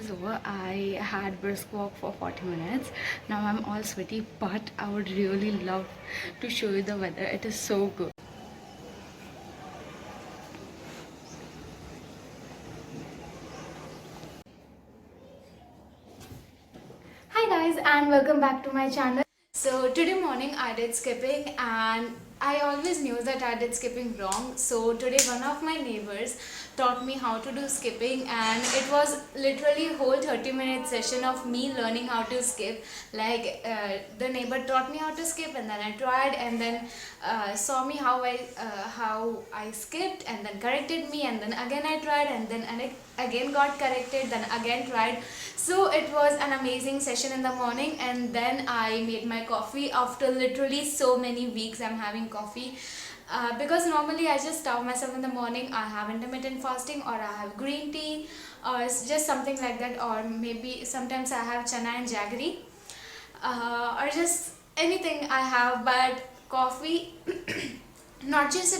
is over. I had brisk walk for 40 minutes. Now I'm all sweaty, but I would really love to show you the weather. It is so good. Hi guys, and welcome back to my channel. So today morning I did skipping, and I always knew that I did skipping wrong. So today one of my neighbors taught me how to do skipping, and it was literally a whole 30-minute session of me learning how to skip. The neighbor taught me how to skip, and then I tried, and then saw me how I skipped, and then corrected me, and then again I tried, and then again got corrected, then again tried. So it was an amazing session in the morning, and then I made my coffee. After literally so many weeks I'm having coffee, because normally I just starve myself in the morning. I have intermittent fasting, or I have green tea, or it's just something like that, or maybe sometimes I have chana and jaggery, or just anything I have. But coffee not just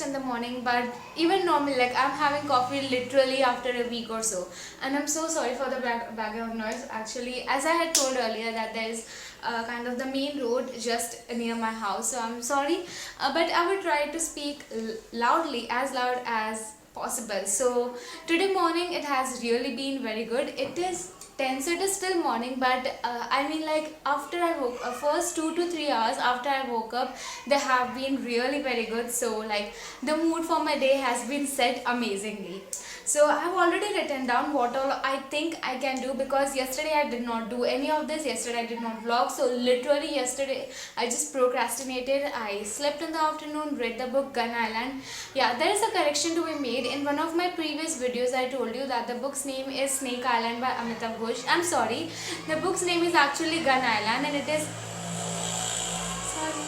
in the morning, but even normally, like I'm having coffee literally after a week or so. And I'm so sorry for the background noise. Actually, as I had told earlier, that there is kind of the main road just near my house, so I'm sorry, but I will try to speak loudly, as loud as possible. So today morning it has really been very good. It is 10, so it is still morning, but I mean, like, after I woke first 2 to 3 hours after I woke up, they have been really very good. So like the mood for my day has been set amazingly. So I have already written down what all I think I can do, because yesterday I did not do any of this. Yesterday I did not vlog, so literally yesterday I just procrastinated. I slept in the afternoon, read the book Gun Island. Yeah, there is a correction to be made. In one of my previous videos I told you that the book's name is Snake Island by Amitav Ghosh. I'm sorry, the book's name is actually Gun Island, and it is, sorry,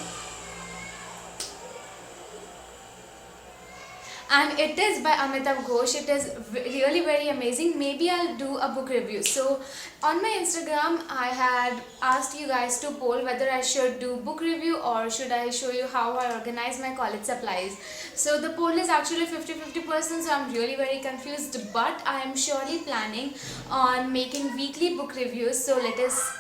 and it is by Amitav Ghosh. It is really very amazing. Maybe I'll do a book review. So on my Instagram I had asked you guys to poll whether I should do book review or should I show you how I organize my college supplies. So the poll is actually 50-50%, so I'm really very confused, but I am surely planning on making weekly book reviews. So let us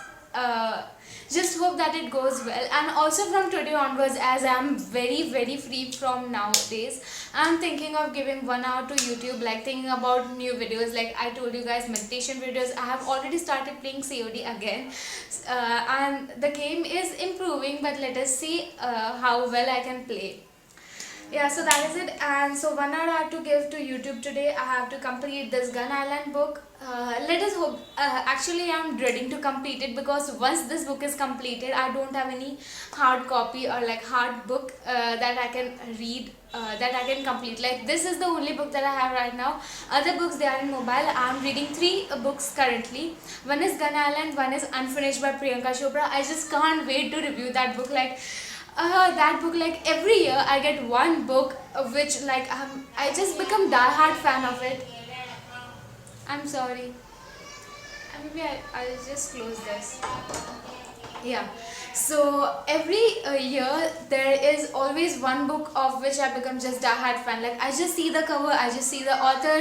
just hope that it goes well. And also from today onwards, as I'm very free from nowadays, I'm thinking of giving 1 hour to YouTube, like thinking about new videos. Like I told you guys, meditation videos. I have already started playing COD again, and the game is improving, but let us see how well I can play. Yeah, so that is it. And so 1 hour I have to give to YouTube today. I have to complete this Gun Island book. Let us hope. Actually, I'm dreading to complete it, because once this book is completed, I don't have any hard copy or like hard book that I can read, that I can complete. Like, this is the only book that I have right now. Other books, they are in mobile. I'm reading 3 books currently. One is Gun Island, one is Unfinished by Priyanka Chopra. I just can't wait to review that book. Like, that book, like every year I get one book which, like, I just become die-hard fan of it. I'm sorry. Maybe I'll just close this. Yeah, so every year there is always one book of which I become just die-hard fan. Like, I just see the cover, I just see the author,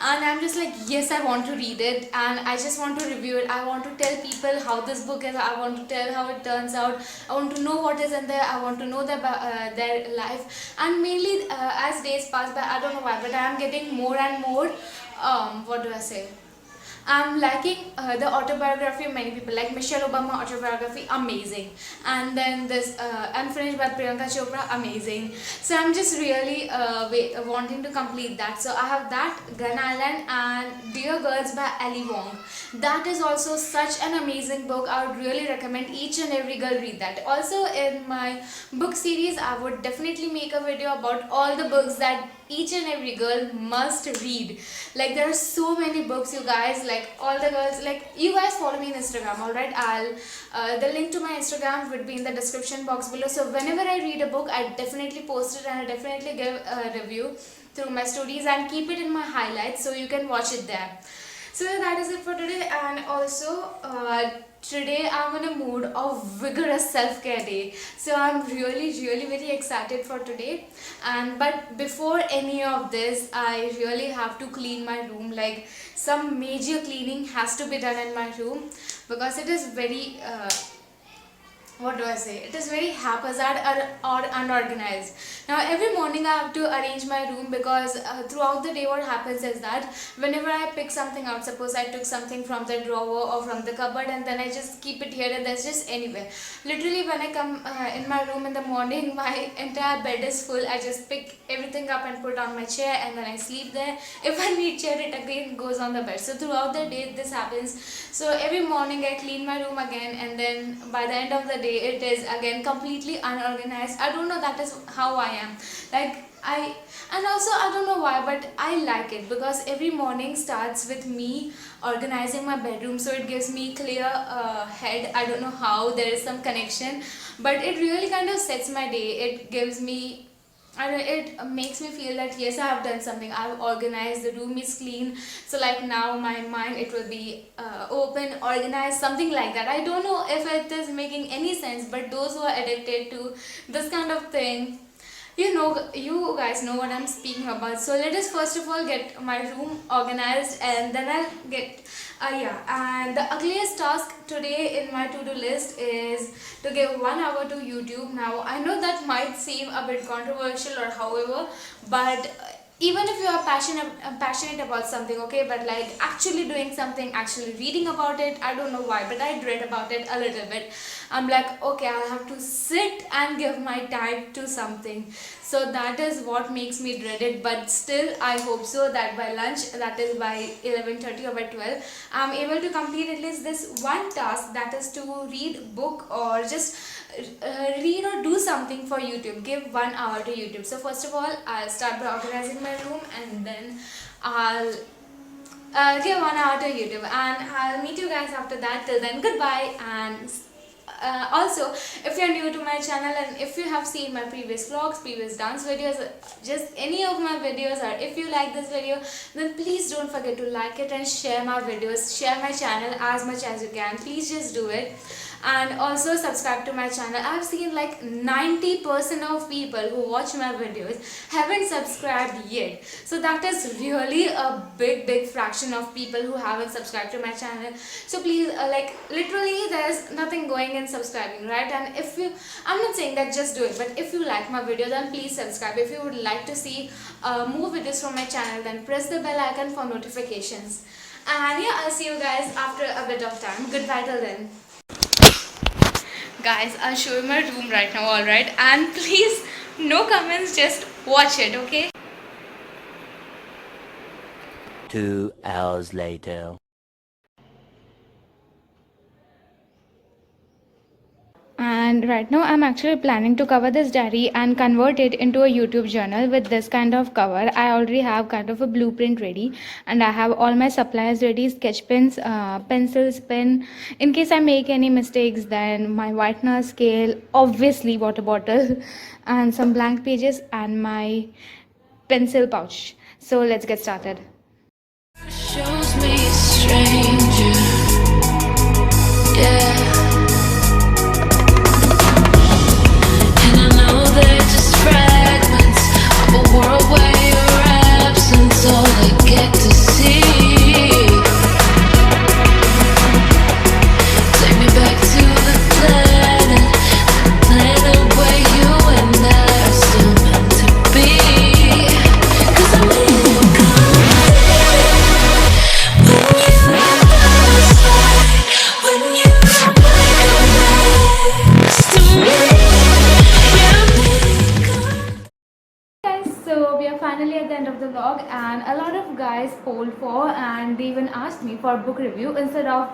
and I'm just like, yes, I want to read it, and I just want to review it. I want to tell people how this book is. I want to tell how it turns out. I want to know what is in there. I want to know their life. And mainly, as days pass by, I don't know why, but I am getting more and more, what do I say, I'm liking the autobiography of many people, like Michelle Obama autobiography, amazing. And then this Unfinished by Priyanka Chopra, amazing. So I'm just really wanting to complete that. So I have that, Gun Island, and Dear Girls by Ali Wong. That is also such an amazing book. I would really recommend each and every girl read that. Also, in my book series, I would definitely make a video about all the books that each and every girl must read. Like, there are so many books, you guys. Like, all the girls, like, you guys follow me on Instagram, all right? I'll the link to my Instagram would be in the description box below. So whenever I read a book, I definitely post it, and I definitely give a review through my stories and keep it in my highlights, so you can watch it there. So yeah, that is it for today. And also today I'm in a mood of vigorous self-care day, so I'm really very excited for today. And but before any of this, I really have to clean my room. Like, some major cleaning has to be done in my room because it is very what do I say? It is very haphazard or unorganized. Now every morning I have to arrange my room because throughout the day what happens is that whenever I pick something out, suppose I took something from the drawer or from the cupboard and then I just keep it here and there's just anywhere. Literally when I come in my room in the morning, my entire bed is full. I just pick everything up and put on my chair and then I sleep there. If I need chair, it again goes on the bed. So throughout the day this happens. So every morning I clean my room again, and then by the end of the day it is again completely unorganized. I don't know, that is how I am. Like, and also I don't know why, but I like it because every morning starts with me organizing my bedroom, so it gives me clear head. I don't know how, there is some connection, but it really kind of sets my day. It gives me, and it makes me feel that yes, I have done something. I have organized, the room is clean, so like now my mind, it will be open, organized, something like that. I don't know if it is making any sense, but those who are addicted to this kind of thing, you guys know what I'm speaking about. So let us first of all get my room organized, and then I'll get yeah. And the ugliest task today in my to-do list is to give 1 hour to YouTube. Now I know that might seem a bit controversial or however, but even if you are passionate about something, okay, but like actually doing something, actually reading about it, I don't know why, but I dread about it a little bit. I'm like, okay, I'll have to sit and give my time to something. So that is what makes me dread it. But still, I hope so that by lunch, that is by 11:30 or by 12, I'm able to complete at least this one task, that is to read book or just read or do something for YouTube. Give 1 hour to YouTube. So first of all, I'll start by organizing my room, and then I'll give 1 hour to YouTube, and I'll meet you guys after that. Till then, goodbye. And also, if you're new to my channel and if you have seen my previous vlogs, previous dance videos, just any of my videos, or if you like this video, then please don't forget to like it and share my videos, share my channel as much as you can. Please just do it. And also subscribe to my channel. I've seen like 90% of people who watch my videos haven't subscribed yet. So that is really a big fraction of people who haven't subscribed to my channel. So please, like, literally there's nothing going in subscribing, right? And if you, I'm not saying that just do it, but if you like my video, then please subscribe. If you would like to see more videos from my channel, then press the bell icon for notifications. And yeah, I'll see you guys after a bit of time. Goodbye till then. Guys, I'll show you my room right now, alright? And please, no comments, just watch it, okay? 2 hours later. And right now I'm actually planning to cover this diary and convert it into a YouTube journal with this kind of cover. I already have kind of a blueprint ready, and I have all my supplies ready: sketch pens, pencils, pen. In case I make any mistakes, then my whitener, scale, obviously water bottle, and some blank pages, and my pencil pouch. So let's get started. Shows me a stranger, yeah. And I know they're just fragments of a world where your absence all I get to see. Take me back to the planet where you and I are still meant to be. 'Cause I'm in So we are finally at the end of the vlog, and a lot of guys polled for, and they even asked me for book review instead of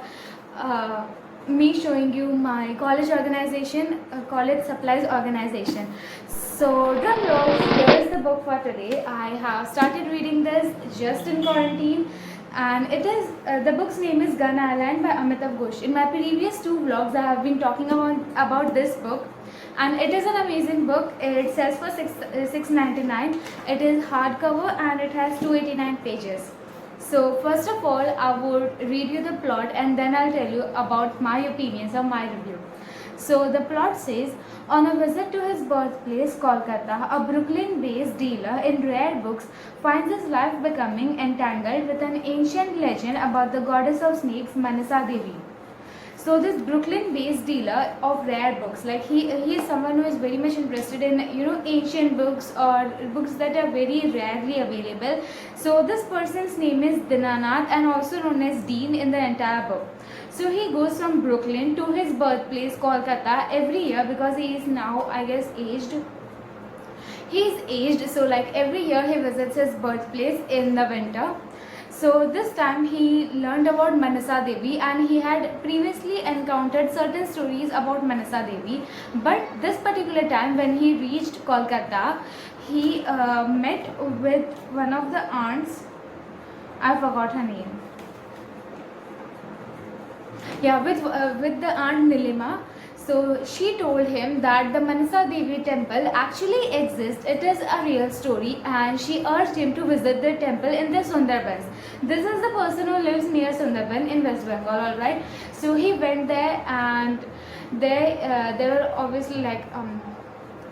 me showing you my college organization, college supplies organization. So drum rolls, here is the book for today. I have started reading this just in quarantine, and it is the book's name is Gun Island by Amitav Ghosh. In my previous 2 vlogs I have been talking about this book, and it is an amazing book. It sells for $6.99. It is hardcover and it has 289 pages. So first of all, I would read you the plot and then I'll tell you about my opinions or my review. So the plot says, on a visit to his birthplace, Kolkata, a Brooklyn-based dealer in rare books finds his life becoming entangled with an ancient legend about the goddess of snakes, Manasa Devi. So this Brooklyn-based dealer of rare books, like he is someone who is very much interested in ancient books or books that are very rarely available. So this person's name is Dinanath and also known as Dean in the entire book. So he goes from Brooklyn to his birthplace Kolkata every year because he is now, I guess, aged. He's aged, so like every year he visits his birthplace in the winter. So this time he learned about Manasa Devi and he had previously encountered certain stories about Manasa Devi. But this particular time when he reached Kolkata, he met with one of the aunts. I forgot her name. Yeah, with the aunt Nilima. So she told him that the Manasa Devi temple actually exists. It is a real story, and she urged him to visit the temple in the Sundarbans. This is the person who lives near Sundarban in West Bengal. All right. So he went there, and there were obviously like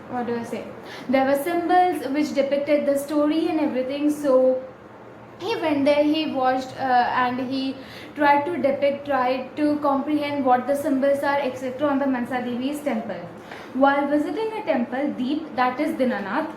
what do I say? There were symbols which depicted the story and everything. So he went there, he watched and he tried to comprehend what the symbols are, etc. on the Manasa Devi's temple. While visiting a temple, Deep, that is Dinanath,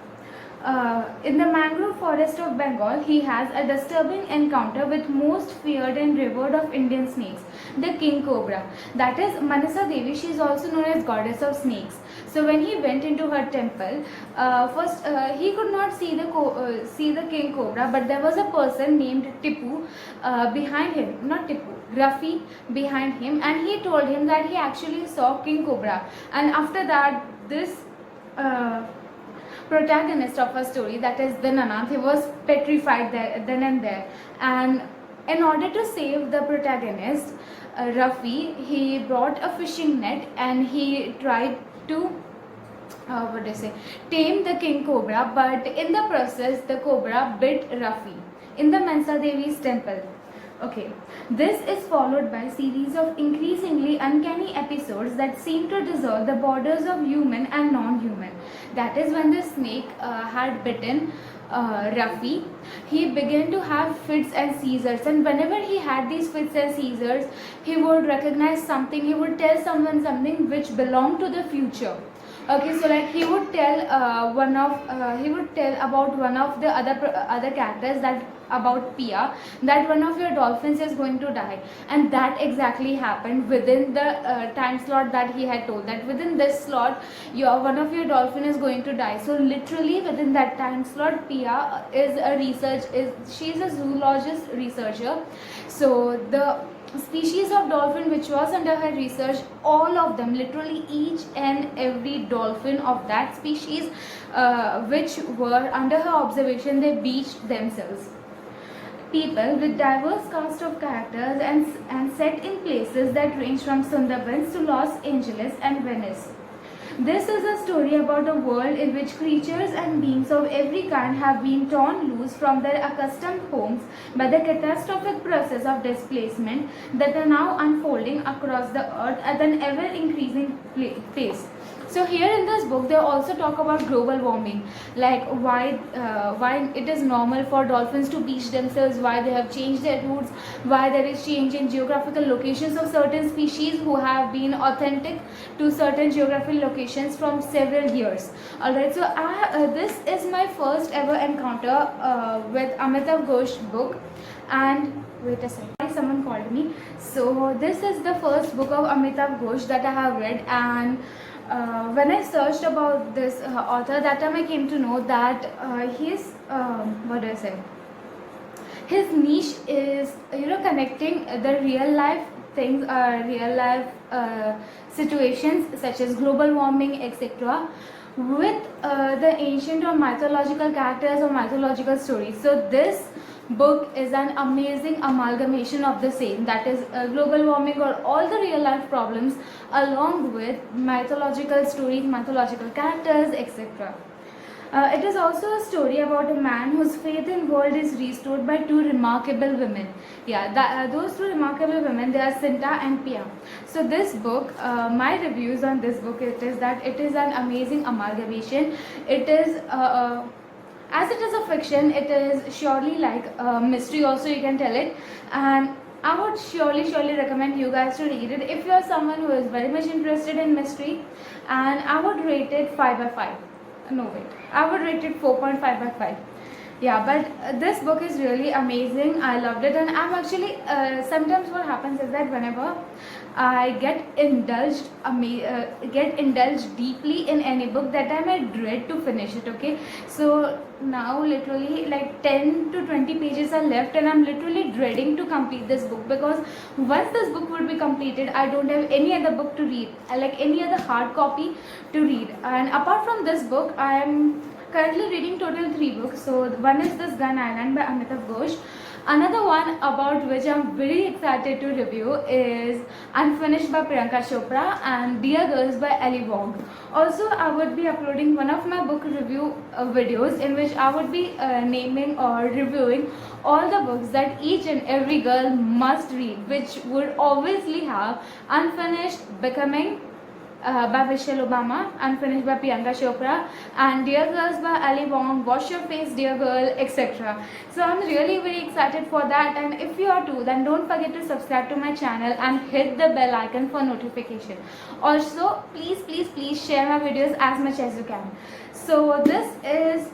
in the mangrove forest of Bengal, he has a disturbing encounter with most feared and revered of Indian snakes, the king cobra. That is Manasa Devi. She is also known as goddess of snakes. So when he went into her temple, first he could not see the king cobra, but there was a person named Tipu behind him, not Tipu, Rafi behind him, and he told him that he actually saw king cobra. And after that, this protagonist of her story, that is Dinanath, he was petrified then and there. And in order to save the protagonist, Rafi, he brought a fishing net and he tried to tame the king cobra, but in the process the cobra bit Rafi in the Manasa Devi's temple. Okay, this is followed by a series of increasingly uncanny episodes that seem to dissolve the borders of human and non-human. That is when the snake had bitten Rafi, he began to have fits and seizures, and whenever he had these fits and seizures, he would recognize something, he would tell someone something which belonged to the future. Okay, so like he would tell about one of the other characters, that about Pia, that one of your dolphins is going to die, and that exactly happened within the time slot that he had told, that within this slot one of your dolphin is going to die. So literally within that time slot, Pia she's a zoologist researcher. So the species of dolphin which was under her research, all of them, literally each and every dolphin of that species which were under her observation, they beached themselves. People with diverse cast of characters and set in places that range from Sundarbans to Los Angeles and Venice. This is a story about a world in which creatures and beings of every kind have been torn loose from their accustomed homes by the catastrophic process of displacement that are now unfolding across the earth at an ever-increasing pace. So here in this book, they also talk about global warming, like why it is normal for dolphins to beach themselves, why they have changed their routes, why there is change in geographical locations of certain species who have been authentic to certain geographical locations from several years. Alright, so this is my first ever encounter with Amitav Ghosh book. And wait a second, someone called me. So this is the first book of Amitav Ghosh that I have read, and when I searched about this author, that time I came to know that his niche is connecting the real life things, situations such as global warming, etc., with the ancient or mythological characters or mythological stories. So this book is an amazing amalgamation of the same, that is global warming or all the real life problems, along with mythological stories, mythological characters, etc. It is also a story about a man whose faith in world is restored by two remarkable women. Yeah, those two remarkable women, they are Cinta and Pia. So this book, my reviews on this book, it is that it is an amazing amalgamation. It is as it is a fiction, it is surely like a mystery also, you can tell it. And I would surely recommend you guys to read it if you are someone who is very much interested in mystery. And I would rate it 5 by 5. No, wait, I would rate it 4.5 by 5. Yeah, but this book is really amazing. I loved it, and I'm actually sometimes what happens is that whenever I get indulged deeply in any book, that time I dread to finish it. Okay, so now literally like 10 to 20 pages are left, and I'm literally dreading to complete this book, because once this book would be completed, I don't have any other book to read, like any other hard copy to read. And apart from this book, I am currently reading total 3 books. So one is this Gun Island by Amitav Ghosh. Another one about which I'm very excited to review is Unfinished by Priyanka Chopra and Dear Girls by Ellie Wong. Also, I would be uploading one of my book review videos in which I would be naming or reviewing all the books that each and every girl must read, which would obviously have Unfinished, Becoming, by Michelle Obama, Unfinished by Priyanka Chopra, and Dear Girls by Ali Wong, Wash Your Face Dear Girl, etc. So I'm really very excited for that, and if you are too, then don't forget to subscribe to my channel and hit the bell icon for notification. Also, please share my videos as much as you can. So this is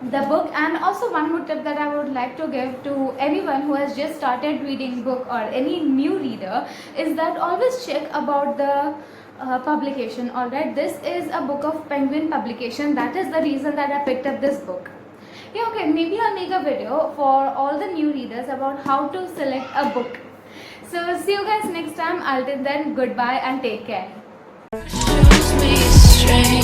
the book. And also one more tip that I would like to give to anyone who has just started reading book or any new reader is that always check about the publication. Alright, this is a book of Penguin publication. That is the reason that I picked up this book. Yeah, okay, maybe I'll make a video for all the new readers about how to select a book. So see you guys next time. Until then, goodbye and take care. Shows me strange.